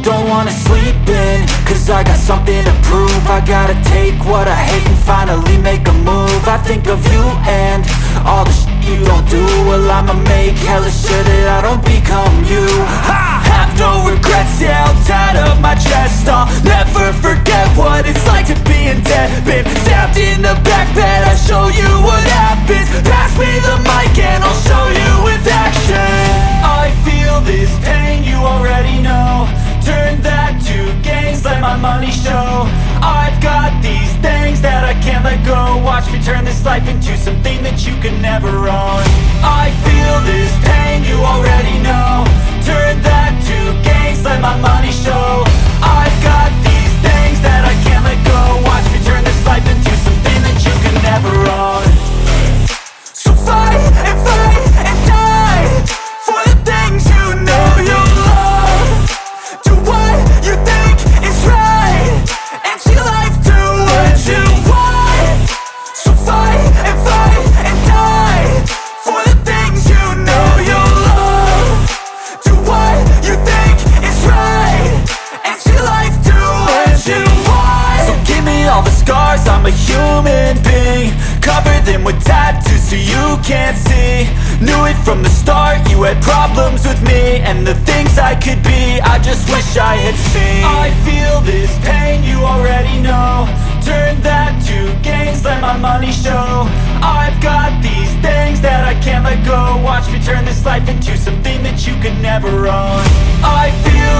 don't wanna sleep in, cause I got something to prove. I gotta take what I hate and finally make a move. I think of you and all the shit you don't do. Well, I'ma make hella sure that I don't become you. I have no regrets, yeah, I'll tie up my chest. I'll never forget what it's like to be in debt. Been stabbed in the back bed, I'll show you what happens. Pass me the mic and I'll show you with action. I feel this pain, you already know. Turn that to gains, let my money show. I've got these things that I can't let go. Watch me turn this life into something that you can never own. I feel this pain, you already know. Turn that to gains, let my money show. I've got these things that I can't let go. Watch me turn this life into something that you can never own. So fight and die for the things you know you love. Do what you think is right and see life do what you want. So fight and die for the things you know you love. Do what you think is right and see life do what you want. So give me all the scars, I'm a human being. Cover them with tattoos so you can't see. Knew it from the start, you had problems with me and the things I could be, I just wish I had seen. I feel this pain, you already know. Turn that to gains, let my money show. I've got these things that I can't let go. Watch me turn this life into something that you can never own. I feel